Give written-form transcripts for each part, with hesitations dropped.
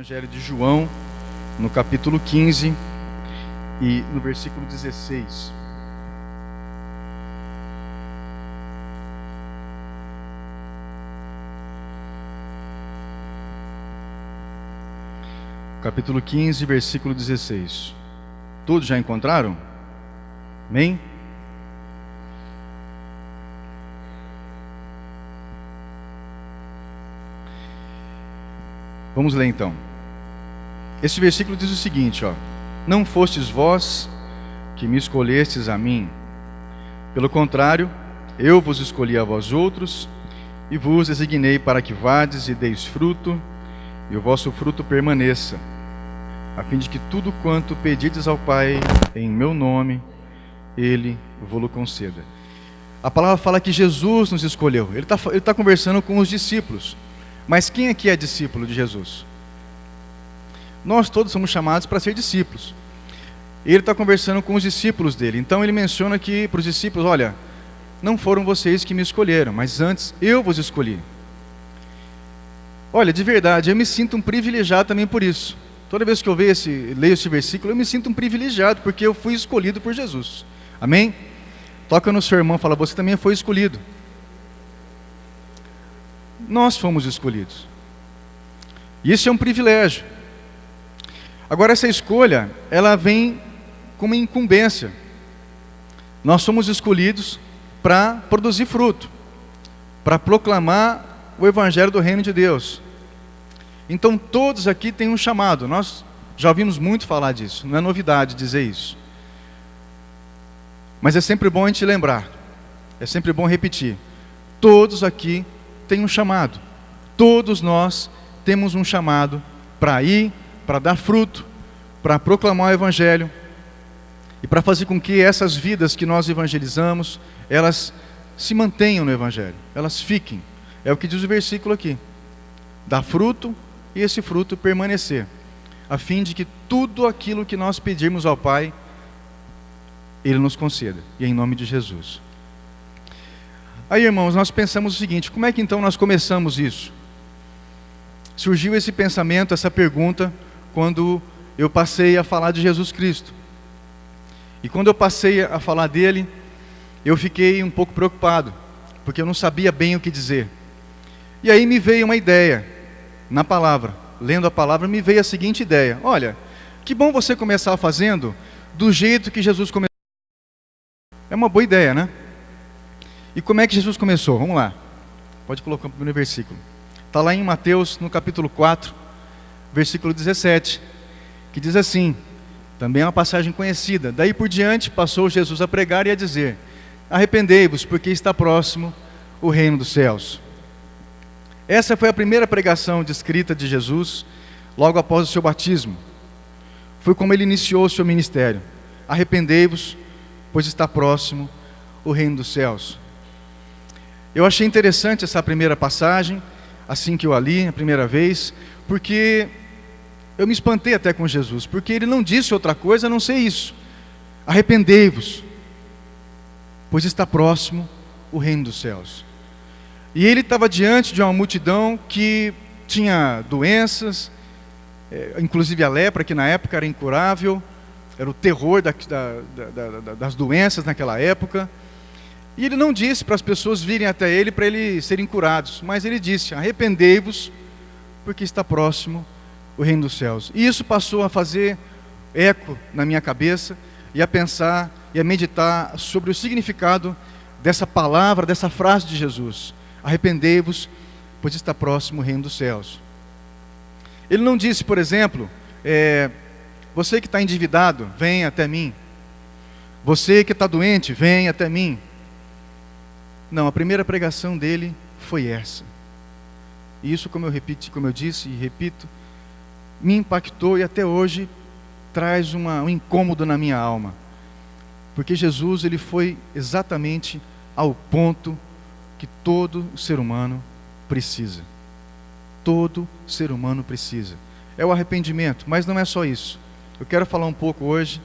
Evangelho de João, no capítulo 15 e no versículo 16. Capítulo 15, versículo 16. Todos já encontraram? Amém? Vamos ler então. Este versículo diz o seguinte, não fostes vós que me escolhestes a mim, pelo contrário, eu vos escolhi a vós outros, e vos designei para que vades e deis fruto, e o vosso fruto permaneça, a fim de que tudo quanto pedides ao Pai em meu nome, Ele vos conceda. A palavra fala que Jesus nos escolheu. Ele está conversando com os discípulos. Mas quem aqui é discípulo de Jesus? Nós todos somos chamados para ser discípulos. Ele está conversando com os discípulos dele. Então ele menciona que para os discípulos, olha, não foram vocês que me escolheram, mas antes eu vos escolhi. Olha, de verdade, eu me sinto um privilegiado também por isso. Toda vez que eu leio esse versículo, eu me sinto um privilegiado, porque eu fui escolhido por Jesus. Amém? Toca no seu irmão e fala, você também foi escolhido. Nós fomos escolhidos. E isso é um privilégio. Agora, essa escolha, ela vem com uma incumbência. Nós somos escolhidos para produzir fruto, para proclamar o Evangelho do Reino de Deus. Então, todos aqui têm um chamado. Nós já ouvimos muito falar disso, não é novidade dizer isso. Mas é sempre bom a gente lembrar, é sempre bom repetir. Todos aqui têm um chamado. Todos nós temos um chamado para ir, para dar fruto, para proclamar o Evangelho e para fazer com que essas vidas que nós evangelizamos, elas se mantenham no Evangelho, elas fiquem. É o que diz o versículo aqui. Dar fruto e esse fruto permanecer, a fim de que tudo aquilo que nós pedirmos ao Pai, Ele nos conceda, e em nome de Jesus. Aí, irmãos, nós pensamos o seguinte, como é que então nós começamos isso? Surgiu esse pensamento, essa pergunta, quando eu passei a falar de Jesus Cristo. E quando eu passei a falar dele, eu fiquei um pouco preocupado, porque eu não sabia bem o que dizer. E aí me veio uma ideia, na palavra, lendo a palavra, me veio a seguinte ideia, olha, que bom você começar fazendo do jeito que Jesus começou. É uma boa ideia, né? E como é que Jesus começou? Vamos lá. Pode colocar o primeiro versículo. Está lá em Mateus, no capítulo 4, versículo 17, que diz assim, também é uma passagem conhecida. Daí por diante, passou Jesus a pregar e a dizer, arrependei-vos, porque está próximo o reino dos céus. Essa foi a primeira pregação descrita de Jesus, logo após o seu batismo. Foi como ele iniciou o seu ministério. Arrependei-vos, pois está próximo o reino dos céus. Eu achei interessante essa primeira passagem, assim que eu a li a primeira vez, porque eu me espantei até com Jesus, porque ele não disse outra coisa a não ser isso. Arrependei-vos, pois está próximo o reino dos céus. E ele estava diante de uma multidão que tinha doenças, inclusive a lepra, que na época era incurável, era o terror das doenças naquela época. E ele não disse para as pessoas virem até ele para eles serem curados, mas ele disse, arrependei-vos, porque está próximo o reino dos céus. E isso passou a fazer eco na minha cabeça, e a pensar e a meditar sobre o significado dessa palavra, dessa frase de Jesus. Arrependei-vos, pois está próximo o reino dos céus. Ele não disse, por exemplo, você que está endividado, vem até mim. Você que está doente, vem até mim. Não, a primeira pregação dele foi essa. E isso, como eu disse e repito, me impactou e até hoje traz um incômodo na minha alma. Porque Jesus, ele foi exatamente ao ponto que todo ser humano precisa. Todo ser humano precisa. É o arrependimento, mas não é só isso. Eu quero falar um pouco hoje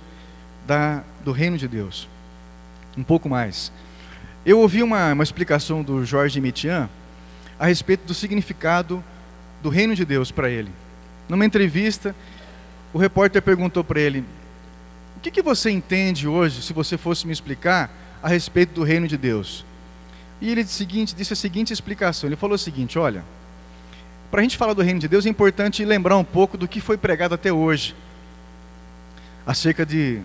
do reino de Deus. Um pouco mais. Eu ouvi uma explicação do Jorge Mitian a respeito do significado do reino de Deus para ele. Numa entrevista, o repórter perguntou para ele: o que você entende hoje, se você fosse me explicar, a respeito do reino de Deus? E ele disse a seguinte explicação. Ele falou o seguinte: olha, para a gente falar do reino de Deus é importante lembrar um pouco do que foi pregado até hoje acerca de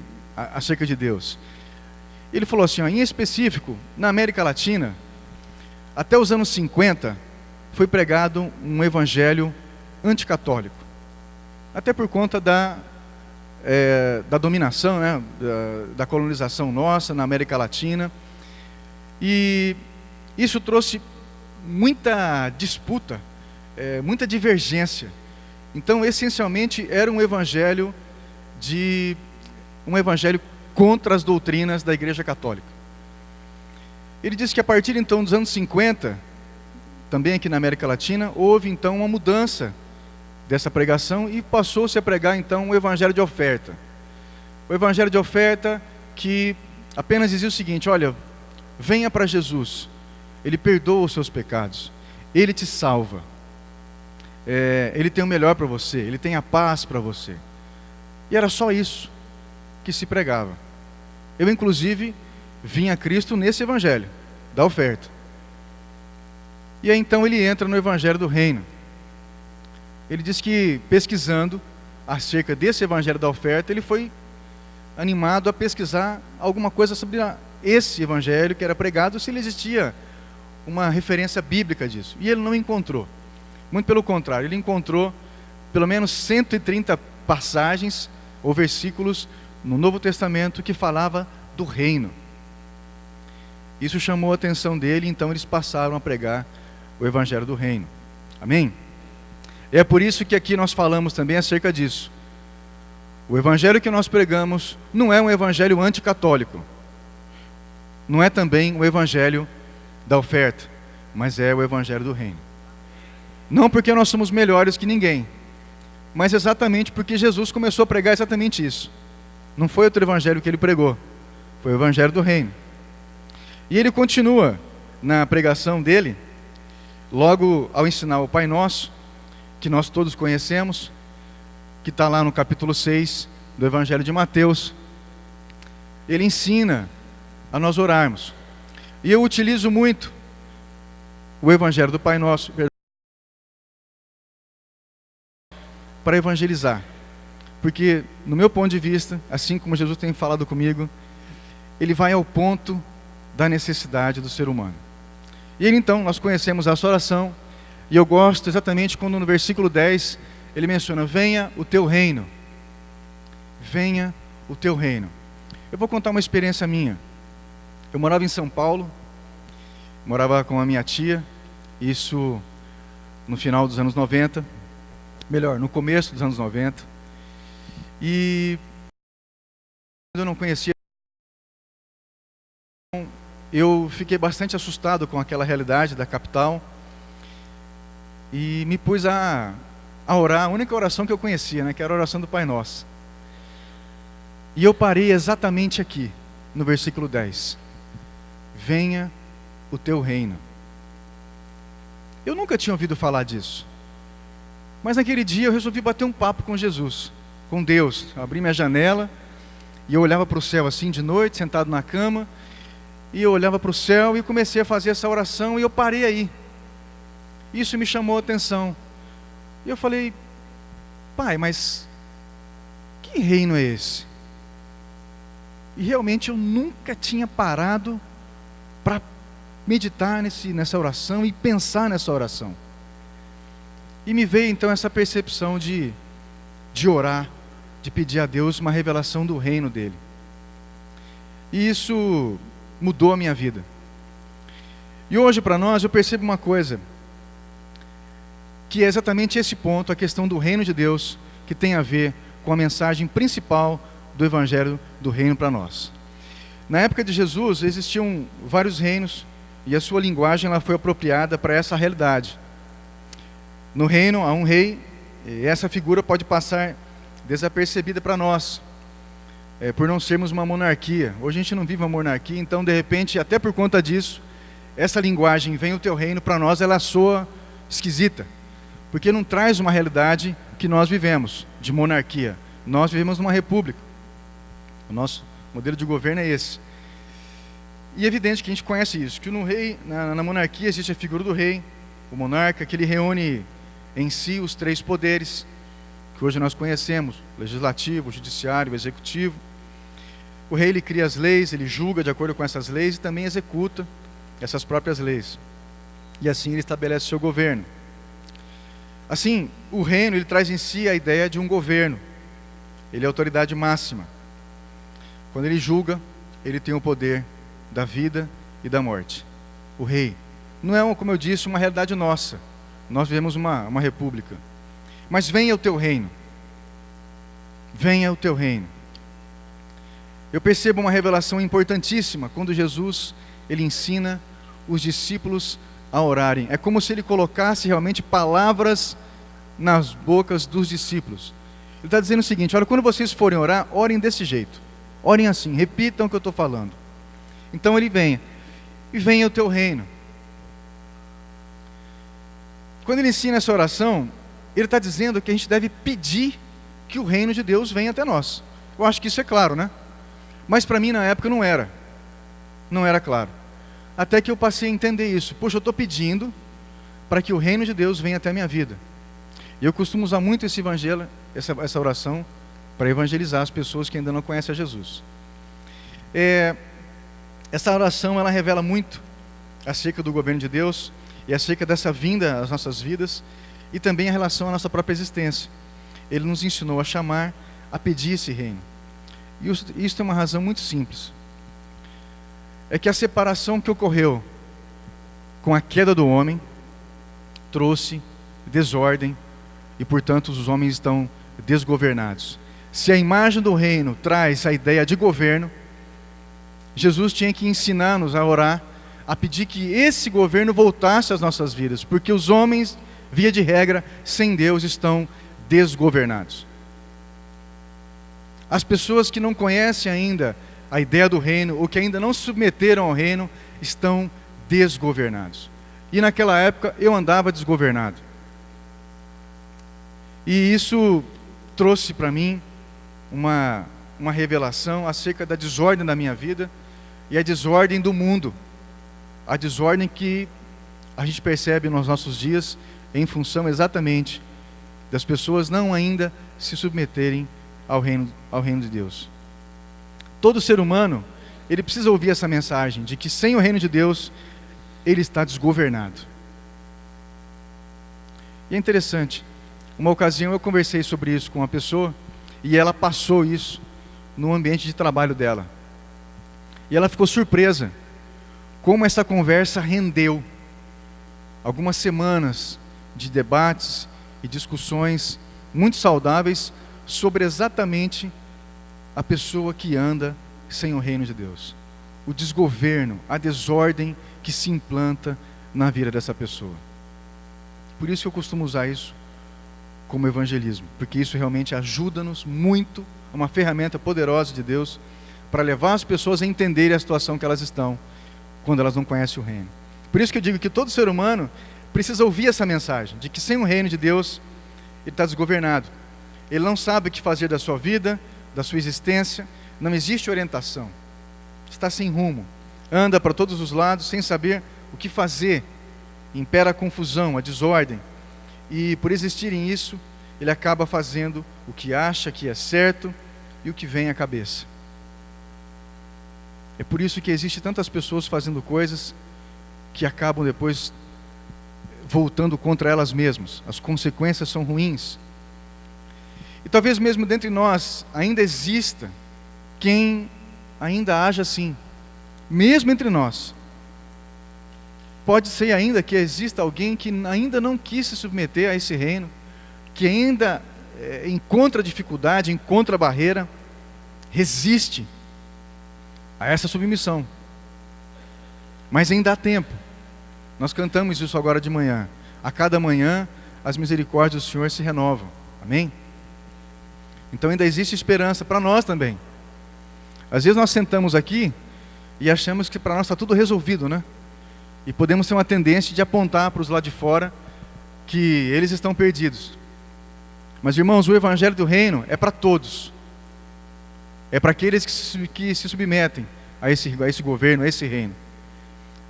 Deus. Ele falou assim, ó, em específico, na América Latina, até os anos 50, foi pregado um evangelho anticatólico. Até por conta da dominação, né, da colonização nossa na América Latina. E isso trouxe muita disputa, muita divergência. Então, essencialmente, era um evangelho contra as doutrinas da Igreja Católica. Ele disse que a partir então dos anos 50, também aqui na América Latina, houve então uma mudança dessa pregação e passou-se a pregar então o evangelho de oferta. O evangelho de oferta que apenas dizia o seguinte: olha, venha para Jesus, Ele perdoa os seus pecados, Ele te salva, Ele tem o melhor para você, Ele tem a paz para você. E era só isso que se pregava. Eu, inclusive, vim a Cristo nesse evangelho da oferta. E aí então ele entra no evangelho do reino. Ele diz que, pesquisando acerca desse evangelho da oferta, ele foi animado a pesquisar alguma coisa sobre esse evangelho que era pregado, se ele existia uma referência bíblica disso. E ele não encontrou. Muito pelo contrário, ele encontrou pelo menos 130 passagens ou versículos no Novo Testamento que falava do reino. Isso chamou a atenção dele, então eles passaram a pregar o evangelho do reino. Amém? É por isso que aqui nós falamos também acerca disso. O evangelho que nós pregamos não é um evangelho anticatólico. Não é também o evangelho da oferta, mas é o evangelho do reino. Não porque nós somos melhores que ninguém, mas exatamente porque Jesus começou a pregar exatamente isso. Não foi outro evangelho que ele pregou, foi o evangelho do reino. E ele continua na pregação dele, logo ao ensinar o Pai Nosso, que nós todos conhecemos, que está lá no capítulo 6 do evangelho de Mateus. Ele ensina a nós orarmos. E eu utilizo muito o evangelho do Pai Nosso para evangelizar. Porque, no meu ponto de vista, assim como Jesus tem falado comigo, ele vai ao ponto da necessidade do ser humano. E ele, então, nós conhecemos essa oração, e eu gosto exatamente quando no versículo 10 ele menciona: venha o teu reino. Venha o teu reino. Eu vou contar uma experiência minha. Eu morava em São Paulo, morava com a minha tia, isso no final dos anos 90, melhor, no começo dos anos 90. E eu não conhecia, eu fiquei bastante assustado com aquela realidade da capital e me pus a orar, a única oração que eu conhecia, né, que era a oração do Pai Nosso. E eu parei exatamente aqui, no versículo 10. Venha o teu reino. Eu nunca tinha ouvido falar disso, mas naquele dia eu resolvi bater um papo com Jesus, com Deus. Eu abri minha janela e eu olhava para o céu assim de noite, sentado na cama, e eu olhava para o céu e comecei a fazer essa oração e eu parei aí. Isso me chamou a atenção. E eu falei: Pai, mas que reino é esse? E realmente eu nunca tinha parado para meditar nessa oração e pensar nessa oração. E me veio então essa percepção de orar, de pedir a Deus uma revelação do reino dele. E isso mudou a minha vida. E hoje para nós eu percebo uma coisa, que é exatamente esse ponto, a questão do reino de Deus, que tem a ver com a mensagem principal do evangelho do reino para nós. Na época de Jesus existiam vários reinos e a sua linguagem ela foi apropriada para essa realidade. No reino há um rei, e essa figura pode passar desapercebida para nós, por não sermos uma monarquia. Hoje a gente não vive uma monarquia, então de repente, até por conta disso, essa linguagem, vem o teu reino, para nós ela soa esquisita, porque não traz uma realidade que nós vivemos, de monarquia. Nós vivemos numa república. O nosso modelo de governo é esse. E é evidente que a gente conhece isso, que no rei, na monarquia existe a figura do rei, o monarca, que ele reúne em si os três poderes, que hoje nós conhecemos, o legislativo, o judiciário, o executivo. O rei, ele cria as leis, ele julga de acordo com essas leis e também executa essas próprias leis. E assim ele estabelece o seu governo. Assim, o reino, ele traz em si a ideia de um governo. Ele é a autoridade máxima. Quando ele julga, ele tem o poder da vida e da morte. O rei. Não é, como eu disse, uma realidade nossa. Nós vivemos uma república. Mas venha o teu reino. Venha o teu reino. Eu percebo uma revelação importantíssima quando Jesus, ele ensina os discípulos a orarem. É como se ele colocasse realmente palavras nas bocas dos discípulos. Ele está dizendo o seguinte: olha, quando vocês forem orar, orem desse jeito. Orem assim, repitam o que eu estou falando. Então ele vem, e venha o teu reino. Quando ele ensina essa oração, ele está dizendo que a gente deve pedir que o reino de Deus venha até nós. Eu acho que isso é claro, né? Mas para mim na época não era claro. Até que eu passei a entender isso. Poxa, eu estou pedindo para que o reino de Deus venha até a minha vida. E eu costumo usar muito esse evangelho, essa oração, para evangelizar as pessoas que ainda não conhecem a Jesus. Essa oração, ela revela muito acerca do governo de Deus e acerca dessa vinda às nossas vidas e também a relação à nossa própria existência. Ele nos ensinou a chamar, a pedir esse reino. E isso tem uma razão muito simples. É que a separação que ocorreu com a queda do homem trouxe desordem e, portanto, os homens estão desgovernados. Se a imagem do reino traz a ideia de governo, Jesus tinha que ensinar-nos a orar, a pedir que esse governo voltasse às nossas vidas, porque os homens, via de regra, sem Deus, estão desgovernados. As pessoas que não conhecem ainda a ideia do reino, ou que ainda não se submeteram ao reino, estão desgovernados. E naquela época eu andava desgovernado. E isso trouxe para mim uma revelação acerca da desordem da minha vida e a desordem do mundo. A desordem que a gente percebe nos nossos dias em função exatamente das pessoas não ainda se submeterem ao reino de Deus. Todo ser humano, ele precisa ouvir essa mensagem de que sem o reino de Deus, ele está desgovernado. E é interessante, uma ocasião eu conversei sobre isso com uma pessoa e ela passou isso no ambiente de trabalho dela. E ela ficou surpresa como essa conversa rendeu algumas semanas de debates e discussões muito saudáveis sobre exatamente a pessoa que anda sem o reino de Deus. O desgoverno, a desordem que se implanta na vida dessa pessoa. Por isso eu costumo usar isso como evangelismo, porque isso realmente ajuda-nos muito, é uma ferramenta poderosa de Deus para levar as pessoas a entenderem a situação que elas estão quando elas não conhecem o reino. Por isso que eu digo que todo ser humano precisa ouvir essa mensagem, de que sem o reino de Deus, ele está desgovernado. Ele não sabe o que fazer da sua vida, da sua existência, não existe orientação. Está sem rumo, anda para todos os lados sem saber o que fazer. Impera a confusão, a desordem. E por existirem isso, ele acaba fazendo o que acha que é certo e o que vem à cabeça. É por isso que existe tantas pessoas fazendo coisas que acabam depois voltando contra elas mesmas. As consequências são ruins. E talvez mesmo dentre nós ainda exista quem ainda age assim. Mesmo entre nós. Pode ser ainda que exista alguém que ainda não quis se submeter a esse reino, que ainda encontra dificuldade, encontra barreira, resiste a essa submissão. Mas ainda há tempo. Nós cantamos isso agora de manhã. A cada manhã as misericórdias do Senhor se renovam. Amém? Então ainda existe esperança para nós também. Às vezes nós sentamos aqui e achamos que para nós está tudo resolvido, né? E podemos ter uma tendência de apontar para os lá de fora que eles estão perdidos. Mas, irmãos, o evangelho do reino é para todos. É para aqueles que se submetem a esse governo, a esse reino.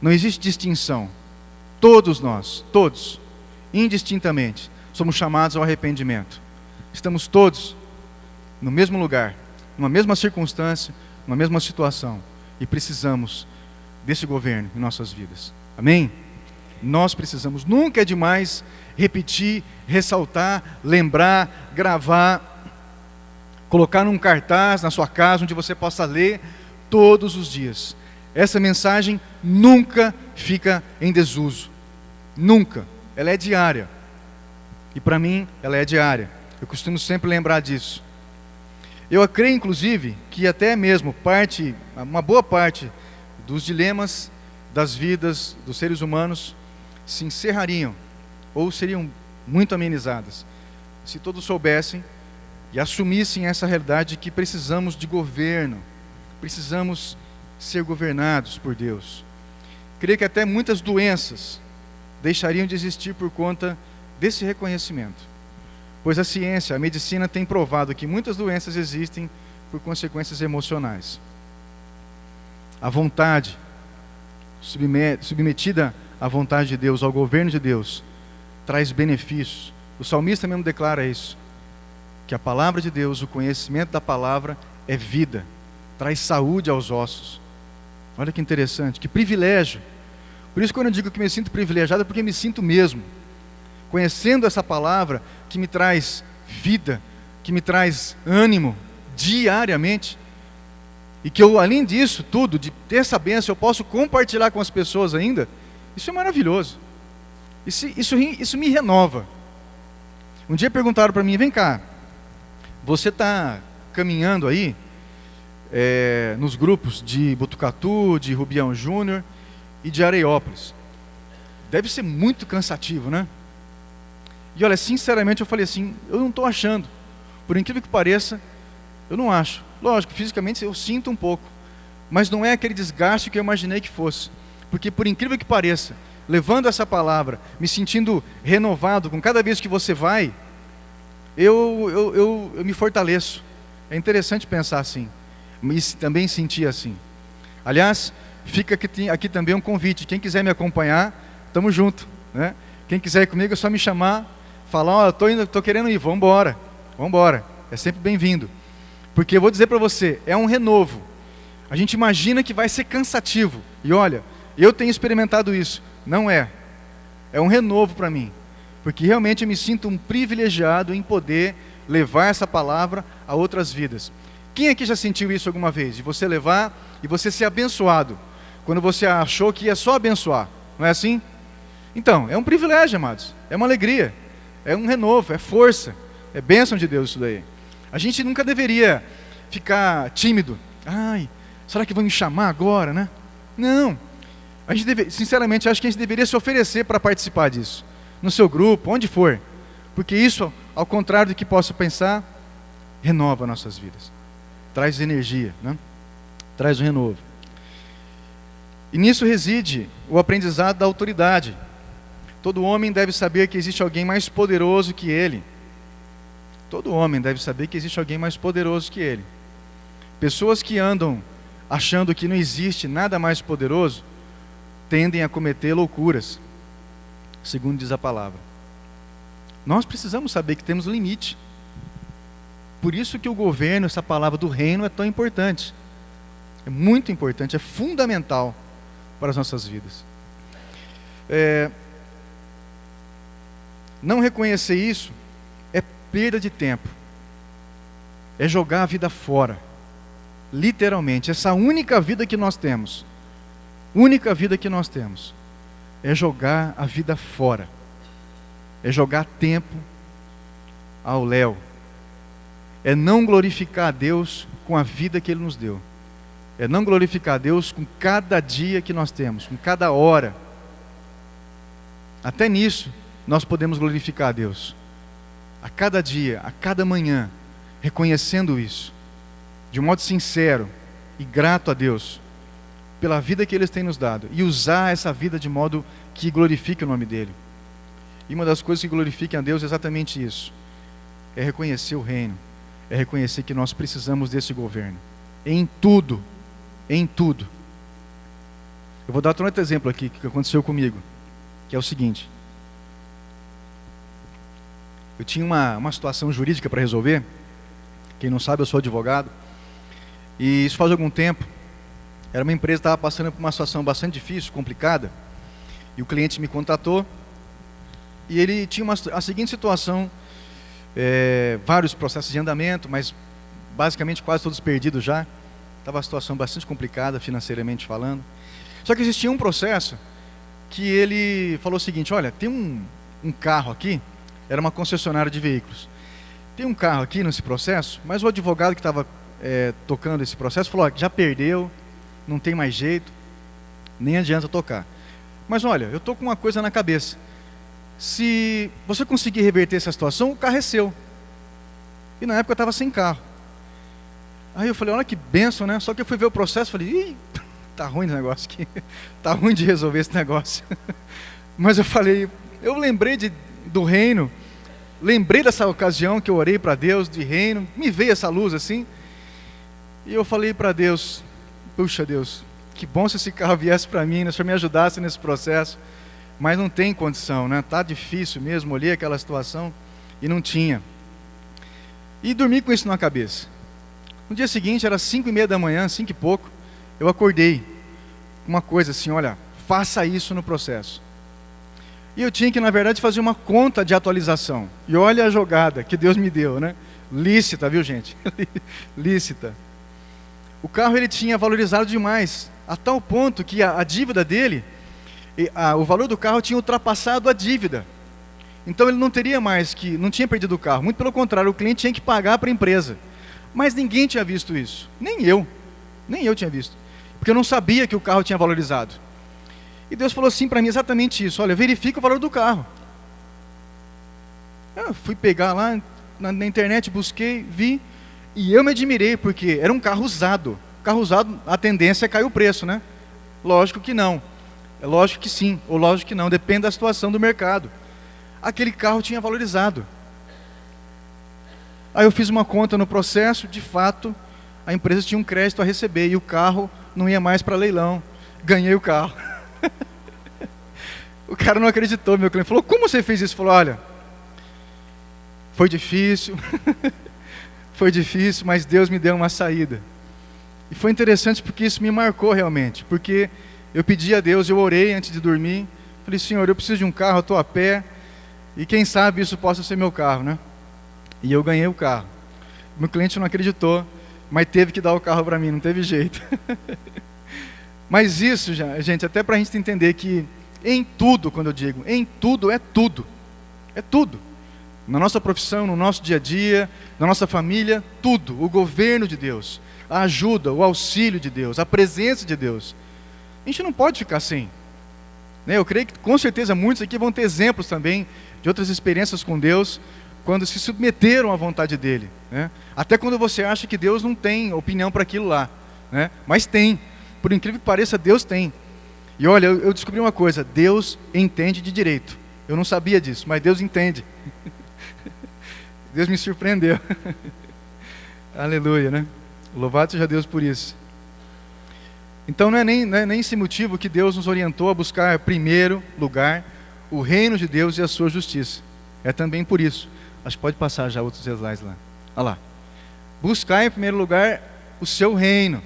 Não existe distinção. Todos nós, todos, indistintamente, somos chamados ao arrependimento. Estamos todos no mesmo lugar, numa mesma circunstância, numa mesma situação. E precisamos desse governo em nossas vidas. Amém? Nós precisamos. Nunca é demais repetir, ressaltar, lembrar, gravar, colocar num cartaz na sua casa, onde você possa ler todos os dias. Essa mensagem nunca fica em desuso. Nunca. Ela é diária. E para mim, ela é diária. Eu costumo sempre lembrar disso. Eu creio, inclusive, que até mesmo uma boa parte dos dilemas das vidas dos seres humanos se encerrariam ou seriam muito amenizadas se todos soubessem e assumissem essa realidade de que precisamos de governo, precisamos ser governados por Deus. Creio que até muitas doenças deixariam de existir por conta desse reconhecimento, pois a ciência, a medicina tem provado que muitas doenças existem por consequências emocionais. A vontade, submetida à vontade de Deus, ao governo de Deus, traz benefícios. O salmista mesmo declara isso, que a palavra de Deus, o conhecimento da palavra é vida, traz saúde aos ossos. Olha que interessante, que privilégio. Por isso, quando eu digo que me sinto privilegiado, é porque me sinto mesmo. Conhecendo essa palavra que me traz vida, que me traz ânimo diariamente, e que eu, além disso tudo, de ter essa bênção, eu posso compartilhar com as pessoas ainda, isso é maravilhoso. Isso me renova. Um dia perguntaram para mim, vem cá, você está caminhando aí nos grupos de Botucatu, de Rubião Júnior e de Areiópolis. Deve ser muito cansativo, né? E olha, sinceramente eu falei assim, eu não estou achando. Por incrível que pareça, eu não acho. Lógico, fisicamente eu sinto um pouco, mas não é aquele desgaste que eu imaginei que fosse. Porque por incrível que pareça, levando essa palavra, me sentindo renovado com cada vez que você vai, eu me fortaleço. É interessante pensar assim, mas também sentir assim. Aliás, fica aqui também um convite. Quem quiser me acompanhar, estamos junto, né? Quem quiser ir comigo é só me chamar, falar, estou querendo ir, vamos embora. É sempre bem-vindo. Porque eu vou dizer para você, é um renovo. A gente imagina que vai ser cansativo. E olha, eu tenho experimentado isso. Não é. É um renovo para mim. Porque realmente eu me sinto um privilegiado em poder levar essa palavra a outras vidas. Quem aqui já sentiu isso alguma vez? De você levar e você ser abençoado, quando você achou que ia só abençoar. Não é assim? Então, é um privilégio, amados. É uma alegria. É um renovo, é força. É bênção de Deus isso daí. A gente nunca deveria ficar tímido. Ai, será que vão me chamar agora, né? Não. Sinceramente, acho que a gente deveria se oferecer para participar disso. No seu grupo, onde for. Porque isso, ao contrário do que possa pensar, renova nossas vidas. Traz energia, né? Traz o renovo. E nisso reside o aprendizado da autoridade. Todo homem deve saber que existe alguém mais poderoso que ele. Todo homem deve saber que existe alguém mais poderoso que ele. Pessoas que andam achando que não existe nada mais poderoso, tendem a cometer loucuras, segundo diz a palavra. Nós precisamos saber que temos limite. Por isso que o governo, essa palavra do reino é tão importante. É muito importante, é fundamental para as nossas vidas. Não reconhecer isso é perda de tempo. É jogar a vida fora. Literalmente, essa única vida que nós temos. Única vida que nós temos. É jogar a vida fora. É jogar tempo ao léu. É não glorificar a Deus com a vida que Ele nos deu. É não glorificar a Deus com cada dia que nós temos, com cada hora. Até nisso, nós podemos glorificar a Deus. A cada dia, a cada manhã, reconhecendo isso, de um modo sincero e grato a Deus, pela vida que Ele tem nos dado, e usar essa vida de modo que glorifique o nome dEle. E uma das coisas que glorifiquem a Deus é exatamente isso. é reconhecer o reino, é reconhecer que nós precisamos desse governo. Em tudo, em tudo. Eu vou dar outro exemplo aqui, que aconteceu comigo, que é o seguinte. Eu tinha uma situação jurídica para resolver. Quem não sabe, eu sou advogado. E isso faz algum tempo. Era uma empresa que estava passando por uma situação bastante difícil, complicada. E o cliente me contatou. E ele tinha a seguinte situação. Vários processos de andamento, mas basicamente quase todos perdidos já. Estava uma situação bastante complicada, financeiramente falando. Só que existia um processo que ele falou o seguinte: olha, tem um carro aqui, era uma concessionária de veículos. Tem um carro aqui nesse processo, mas o advogado que estava tocando esse processo falou: ó, já perdeu, não tem mais jeito, nem adianta tocar. Mas olha, eu estou com uma coisa na cabeça. Se você conseguir reverter essa situação, o carro é seu. E na época eu estava sem carro. Aí eu falei: olha que bênção, né? Só que eu fui ver o processo e falei: ih, tá ruim esse negócio aqui. Tá ruim de resolver esse negócio. Mas eu falei, eu lembrei do reino, lembrei dessa ocasião que eu orei para Deus de reino, me veio essa luz assim. E eu falei para Deus: puxa Deus, que bom se esse carro viesse para mim, né? Se o Senhor me ajudasse nesse processo. Mas não tem condição, né? Tá difícil mesmo, olhei aquela situação e não tinha. E dormi com isso na cabeça. No dia seguinte, era 5:30 da manhã, 5 e pouco, eu acordei. Uma coisa assim: olha, faça isso no processo. E eu tinha que, na verdade, fazer uma conta de atualização. E olha a jogada que Deus me deu, né? Lícita, viu, gente? Lícita. O carro, ele tinha valorizado demais, a tal ponto que a dívida dele, o valor do carro tinha ultrapassado a dívida. Então ele não teria mais não tinha perdido o carro. Muito pelo contrário, o cliente tinha que pagar para a empresa. Mas ninguém tinha visto isso. Nem eu tinha visto. Porque eu não sabia que o carro tinha valorizado. E Deus falou assim para mim exatamente isso: olha, verifica o valor do carro. Eu fui pegar lá na internet, busquei, vi, e eu me admirei, porque era um carro usado. Carro usado, a tendência é cair o preço, né? Lógico que não. É lógico que sim, ou lógico que não, depende da situação do mercado. Aquele carro tinha valorizado. Aí eu fiz uma conta no processo, de fato, a empresa tinha um crédito a receber, e o carro não ia mais para leilão. Ganhei o carro. O cara não acreditou, meu cliente falou: como você fez isso? Falou: olha, foi difícil, foi difícil, mas Deus me deu uma saída. E foi interessante porque isso me marcou realmente, porque eu pedi a Deus, eu orei antes de dormir, falei: Senhor, eu preciso de um carro, eu estou a pé, e quem sabe isso possa ser meu carro, né? E eu ganhei o carro. Meu cliente não acreditou, mas teve que dar o carro para mim, não teve jeito. Mas isso, gente, até para a gente entender que em tudo, quando eu digo em tudo, é tudo. É tudo. Na nossa profissão, no nosso dia a dia, na nossa família, tudo. O governo de Deus, a ajuda, o auxílio de Deus, a presença de Deus. A gente não pode ficar sem. Eu creio que com certeza muitos aqui vão ter exemplos também de outras experiências com Deus, quando se submeteram à vontade dEle. Até quando você acha que Deus não tem opinião para aquilo lá. Mas tem. Por incrível que pareça, Deus tem. E olha, eu descobri uma coisa: Deus entende de direito. Eu não sabia disso, mas Deus entende. Deus me surpreendeu. Aleluia, né? Louvado seja Deus por isso. Então não é nem esse motivo que Deus nos orientou a buscar, em primeiro lugar, o reino de Deus e a sua justiça. É também por isso. Acho que pode passar já outros slides lá. Olha lá. Buscar em primeiro lugar o seu reino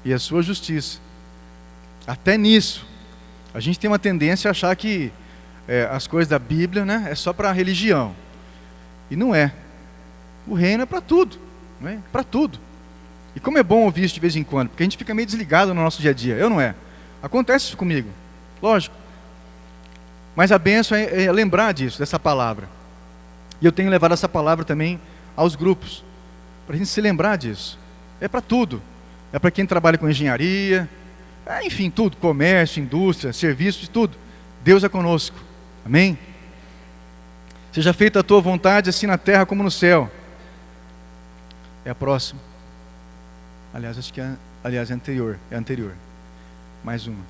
e a sua justiça. Até nisso, a gente tem uma tendência a achar que as coisas da Bíblia, né, é só para a religião. E não é. O reino é para tudo. Não é? Para tudo. E como é bom ouvir isso de vez em quando, porque a gente fica meio desligado no nosso dia a dia. Eu não é. Acontece isso comigo. Lógico. Mas a bênção é lembrar disso, dessa palavra. E eu tenho levado essa palavra também aos grupos, para a gente se lembrar disso. É para tudo. É para quem trabalha com engenharia, enfim, tudo, comércio, indústria, serviços, tudo. Deus é conosco. Amém? Seja feita a tua vontade, assim na terra como no céu. É a próxima. Aliás, acho que é anterior. É anterior. Mais uma.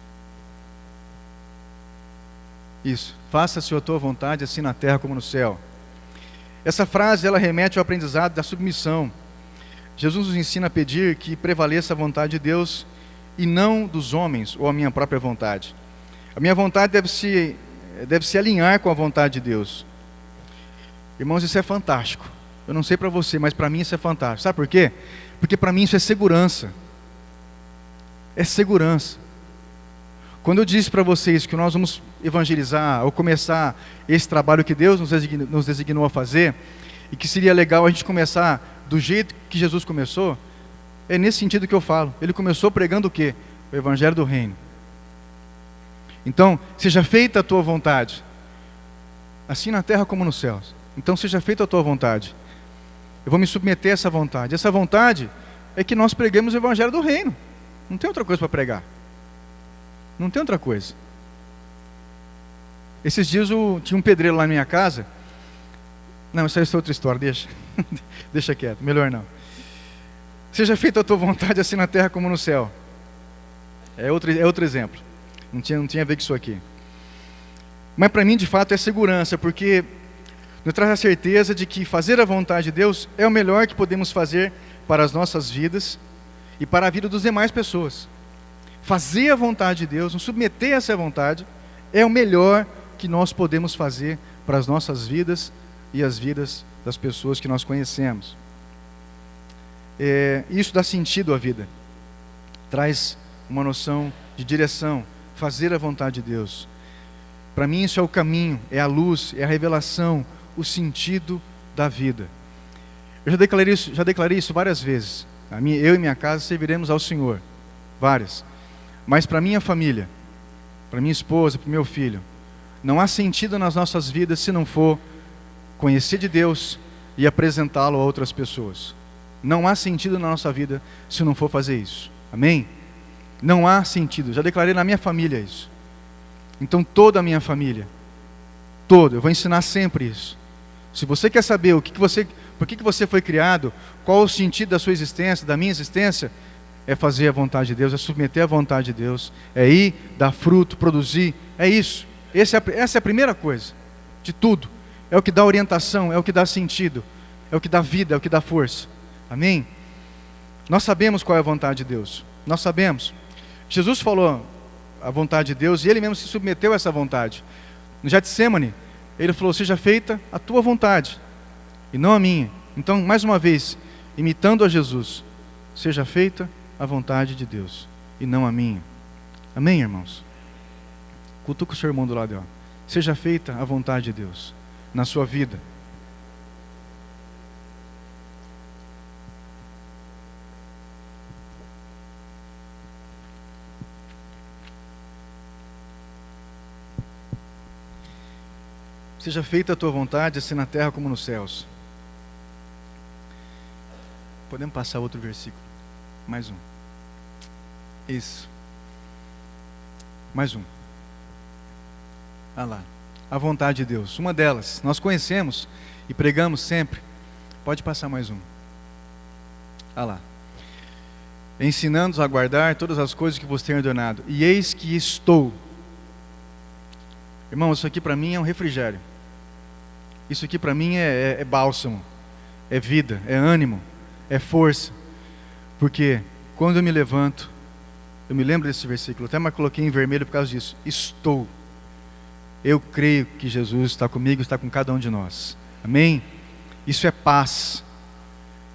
Isso. Faça-se a tua vontade, assim na terra como no céu. Essa frase, ela remete ao aprendizado da submissão. Jesus nos ensina a pedir que prevaleça a vontade de Deus e não dos homens ou a minha própria vontade. A minha vontade deve se alinhar com a vontade de Deus. Irmãos, isso é fantástico. Eu não sei para você, mas para mim isso é fantástico. Sabe por quê? Porque para mim isso é segurança. É segurança. Quando eu disse para vocês que nós vamos evangelizar ou começar esse trabalho que Deus nos designou a fazer, e que seria legal a gente começar do jeito que Jesus começou, é nesse sentido que eu falo. Ele começou pregando o quê? O Evangelho do Reino. Então, seja feita a tua vontade, assim na terra como nos céus. Então, seja feita a tua vontade. Eu vou me submeter a essa vontade. Essa vontade é que nós preguemos o Evangelho do Reino. Não tem outra coisa para pregar. Não tem outra coisa. Esses dias tinha um pedreiro lá na minha casa. Não, essa é outra história, deixa. Deixa quieto, melhor não. Seja feita a tua vontade assim na terra como no céu. É outro exemplo. Não tinha a ver com isso aqui. Mas para mim, de fato, é segurança, porque nos traz a certeza de que fazer a vontade de Deus é o melhor que podemos fazer para as nossas vidas e para a vida das demais pessoas. Fazer a vontade de Deus, nos submeter a essa vontade, é o melhor que nós podemos fazer para as nossas vidas e as vidas das pessoas que nós conhecemos. Isso dá sentido à vida, traz uma noção de direção, fazer a vontade de Deus. Para mim isso é o caminho, é a luz, é a revelação, o sentido da vida. Eu já declarei isso várias vezes. Eu e minha casa serviremos ao Senhor, várias. Mas para minha família, para minha esposa, para o meu filho, não há sentido nas nossas vidas se não for conhecer de Deus e apresentá-lo a outras pessoas. Não há sentido na nossa vida se não for fazer isso. Amém? Não há sentido. Já declarei na minha família isso. Então toda a minha família, eu vou ensinar sempre isso. Se você quer saber por que você foi criado, qual o sentido da sua existência, da minha existência, é fazer a vontade de Deus, é submeter a vontade de Deus, é ir, dar fruto, produzir, é isso. Essa é a primeira coisa de tudo. É o que dá orientação, é o que dá sentido, é o que dá vida, é o que dá força. Amém? Nós sabemos qual é a vontade de Deus. Nós sabemos. Jesus falou a vontade de Deus e Ele mesmo se submeteu a essa vontade. No Getsemane, Ele falou, seja feita a tua vontade e não a minha. Então, mais uma vez, imitando a Jesus, seja feita a vontade de Deus e não a minha. Amém, irmãos? Cutuca o seu irmão do lado, ó. Seja feita a vontade de Deus na sua vida. Seja feita a tua vontade, assim na terra como nos céus. Podemos passar outro versículo? Mais um. Isso. Mais um. Olha lá. A vontade de Deus. Uma delas, nós conhecemos e pregamos sempre. Pode passar mais um. Olha lá. Ensinando-os a guardar todas as coisas que vos tenho ordenado. E eis que estou. Irmão, isso aqui para mim é um refrigério. Isso aqui para mim é bálsamo. É vida, é ânimo, é força. Porque quando eu me levanto, eu me lembro desse versículo, até me coloquei em vermelho por causa disso. Estou. Eu creio que Jesus está comigo, está com cada um de nós. Amém? Isso é paz.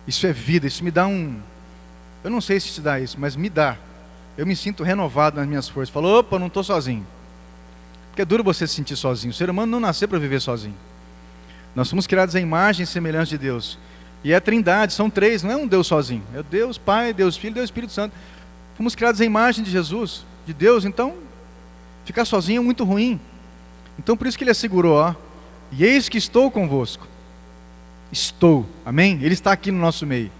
Isso é vida. Isso me dá eu não sei se te dá isso, mas me dá. Eu me sinto renovado nas minhas forças. Falo, opa, não estou sozinho. Porque é duro você se sentir sozinho. O ser humano não nasceu para viver sozinho. Nós somos criados à imagem e semelhança de Deus. E é a trindade, são três, não é um Deus sozinho. É Deus Pai, Deus Filho e Deus Espírito Santo. Fomos criados à imagem de Jesus, de Deus, então ficar sozinho é muito ruim. Então por isso que Ele assegurou, ó, e eis que estou convosco. Estou, amém? Ele está aqui no nosso meio.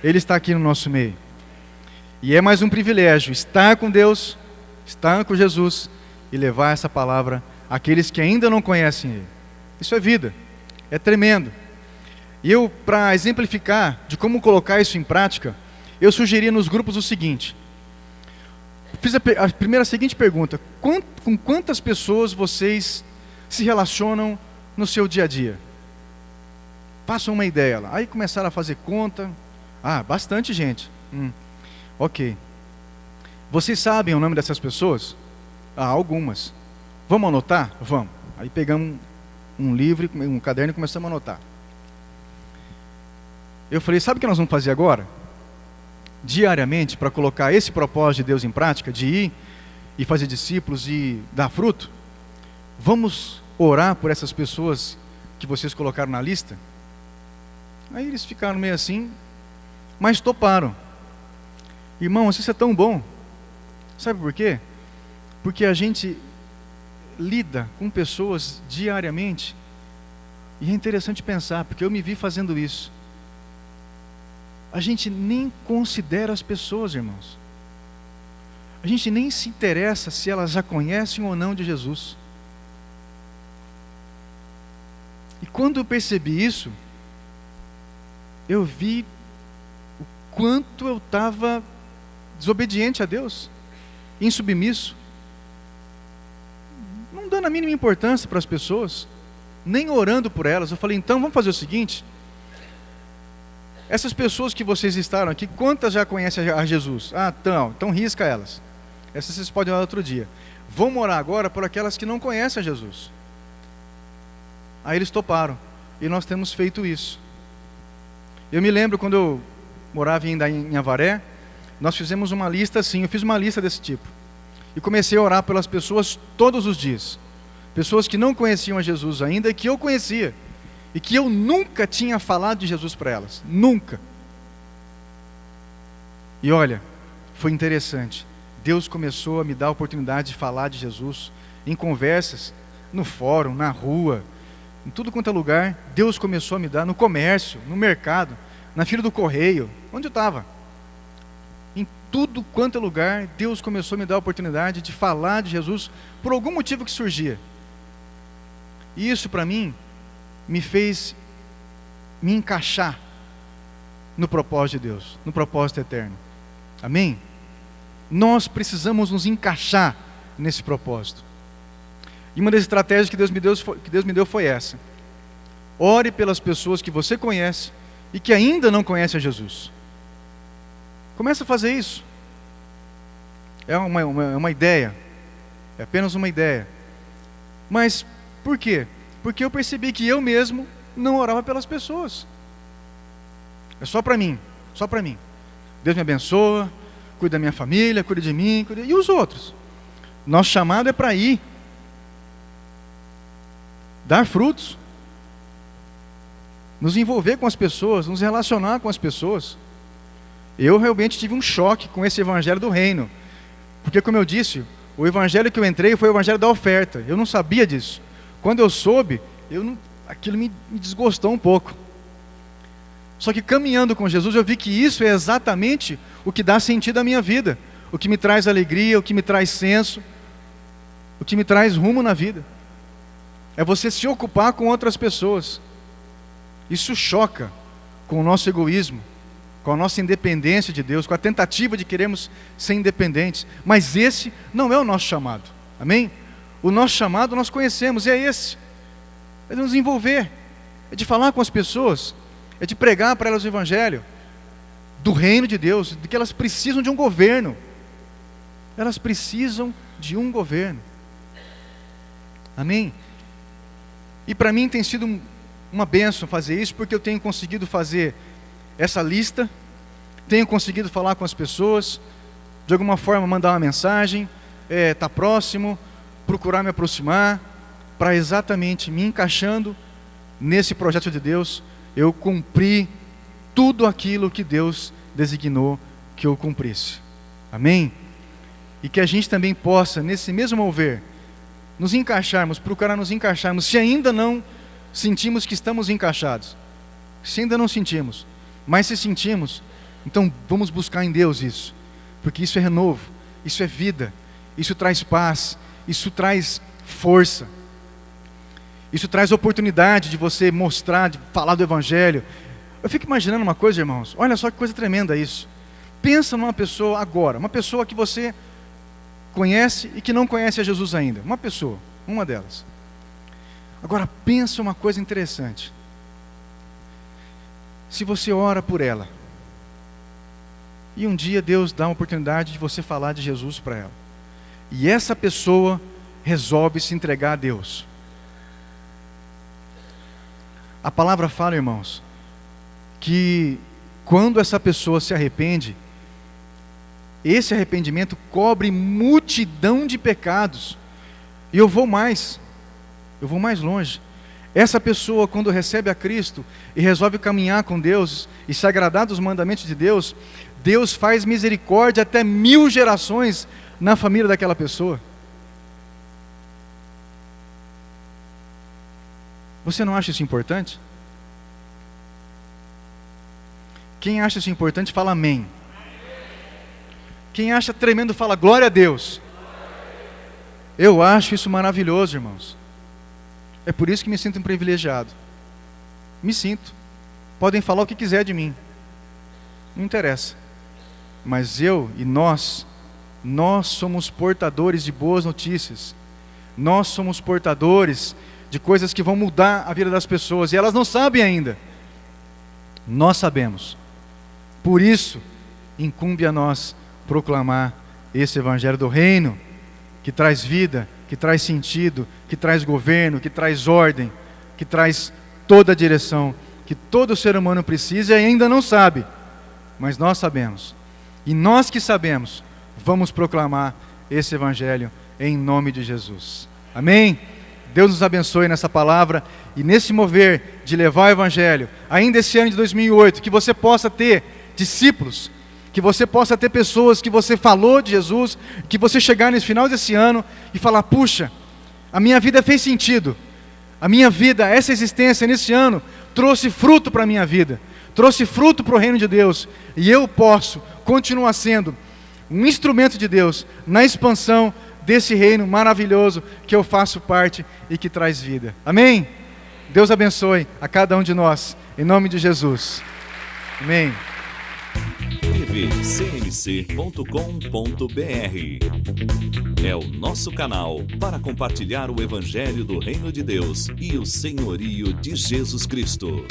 Ele está aqui no nosso meio. E é mais um privilégio estar com Deus, estar com Jesus e levar essa palavra àqueles que ainda não conhecem Ele. Isso é vida, é tremendo. E eu, para exemplificar de como colocar isso em prática, eu sugeri nos grupos o seguinte. Fiz a seguinte pergunta: com quantas pessoas vocês se relacionam no seu dia a dia? Façam uma ideia lá. Aí começaram a fazer conta. Ah, bastante gente. Ok. Vocês sabem o nome dessas pessoas? Ah, algumas. Vamos anotar? Vamos. Aí pegamos um livro, um caderno e começamos a anotar. Eu falei, sabe o que nós vamos fazer agora? Diariamente, para colocar esse propósito de Deus em prática, de ir e fazer discípulos e dar fruto, vamos orar por essas pessoas que vocês colocaram na lista? Aí eles ficaram meio assim, mas toparam. Irmãos, isso é tão bom. Sabe por quê? Porque a gente lida com pessoas diariamente, e é interessante pensar, porque eu me vi fazendo isso. A gente nem considera as pessoas, irmãos. A gente nem se interessa se elas já conhecem ou não de Jesus. E quando eu percebi isso, eu vi o quanto eu estava desobediente a Deus, insubmisso, não dando a mínima importância para as pessoas, nem orando por elas. Eu falei, então vamos fazer o seguinte: essas pessoas que vocês estaram aqui, quantas já conhecem a Jesus? Ah, então risca elas. Essas vocês podem orar outro dia. Vamos orar agora por aquelas que não conhecem a Jesus. Aí eles toparam, e nós temos feito isso. Eu me lembro quando eu morava ainda em Avaré, nós fizemos uma lista assim, eu fiz uma lista desse tipo. E comecei a orar pelas pessoas todos os dias. Pessoas que não conheciam a Jesus ainda e que eu conhecia. E que eu nunca tinha falado de Jesus para elas. Nunca. E olha, foi interessante. Deus começou a me dar a oportunidade de falar de Jesus em conversas, no fórum, na rua, em tudo quanto é lugar. Deus começou a me dar, no comércio, no mercado, na fila do correio, onde eu estava. Em tudo quanto é lugar, Deus começou a me dar a oportunidade de falar de Jesus por algum motivo que surgia. E isso para mim me fez me encaixar no propósito de Deus, no propósito eterno. Amém? Nós precisamos nos encaixar nesse propósito. E uma das estratégias que Deus me deu foi essa: ore pelas pessoas que você conhece e que ainda não conhecem a Jesus. Comece a fazer isso. É uma ideia, é apenas uma ideia. Mas por quê? Porque eu percebi que eu mesmo não orava pelas pessoas. É só para mim, só para mim. Deus me abençoa, cuida da minha família, cuida de mim, e os outros. Nosso chamado é para ir, dar frutos, nos envolver com as pessoas, nos relacionar com as pessoas. Eu realmente tive um choque com esse evangelho do reino, porque, como eu disse, o evangelho que eu entrei foi o evangelho da oferta. Eu não sabia disso. Quando eu soube, aquilo me desgostou um pouco. Só que caminhando com Jesus, eu vi que isso é exatamente o que dá sentido à minha vida, o que me traz alegria, o que me traz senso, o que me traz rumo na vida. É você se ocupar com outras pessoas. Isso choca com o nosso egoísmo, com a nossa independência de Deus, com a tentativa de querermos ser independentes. Mas esse não é o nosso chamado. Amém? O nosso chamado nós conhecemos, e é esse. É de nos envolver, é de falar com as pessoas, é de pregar para elas o evangelho do reino de Deus, de que elas precisam de um governo. Elas precisam de um governo. Amém? E para mim tem sido uma bênção fazer isso, porque eu tenho conseguido fazer essa lista, tenho conseguido falar com as pessoas, de alguma forma mandar uma mensagem, estar próximo, procurar me aproximar, para exatamente me encaixando nesse projeto de Deus, eu cumpri tudo aquilo que Deus designou que eu cumprisse. Amém? E que a gente também possa, nesse mesmo mover, nos encaixarmos, procurar nos encaixarmos, se ainda não sentimos que estamos encaixados, se ainda não sentimos, mas se sentimos, então vamos buscar em Deus isso, porque isso é renovo, isso é vida, isso traz paz, isso traz força, isso traz oportunidade de você mostrar, de falar do evangelho. Eu fico imaginando uma coisa, irmãos, olha só que coisa tremenda isso. Pensa numa pessoa agora, uma pessoa que você conhece e que não conhece a Jesus ainda, uma pessoa, uma delas. Agora pensa uma coisa interessante. se você ora por ela, e um dia Deus dá uma oportunidade de você falar de Jesus para ela, e essa pessoa resolve se entregar a Deus. A palavra fala, irmãos, que quando essa pessoa se arrepende, esse arrependimento cobre multidão de pecados. E eu vou mais longe. Essa pessoa, quando recebe a Cristo e resolve caminhar com Deus e se agradar dos mandamentos de Deus, Deus faz misericórdia até 1000 gerações na família daquela pessoa. Você não acha isso importante? Quem acha isso importante, fala amém. Quem acha tremendo, fala glória a Deus. Eu acho isso maravilhoso, irmãos. É por isso que me sinto um privilegiado. Me sinto. Podem falar o que quiser de mim. Não interessa. Mas eu e nós somos portadores de boas notícias. Nós somos portadores de coisas que vão mudar a vida das pessoas. E elas não sabem ainda. Nós sabemos. Por isso, incumbe a nós proclamar esse evangelho do reino, que traz vida, que traz sentido, que traz governo, que traz ordem, que traz toda a direção que todo ser humano precisa e ainda não sabe, mas nós sabemos. E nós que sabemos, vamos proclamar esse evangelho em nome de Jesus. Amém? Deus nos abençoe nessa palavra e nesse mover de levar o evangelho, ainda esse ano de 2008, que você possa ter discípulos, que você possa ter pessoas que você falou de Jesus, que você chegar nesse final desse ano e falar, puxa, a minha vida fez sentido, a minha vida, essa existência nesse ano, trouxe fruto para a minha vida, trouxe fruto para o reino de Deus, e eu posso continuar sendo um instrumento de Deus na expansão desse reino maravilhoso que eu faço parte e que traz vida. Amém? Deus abençoe a cada um de nós, em nome de Jesus. Amém. tvcmc.com.br é o nosso canal para compartilhar o Evangelho do Reino de Deus e o senhorio de Jesus Cristo.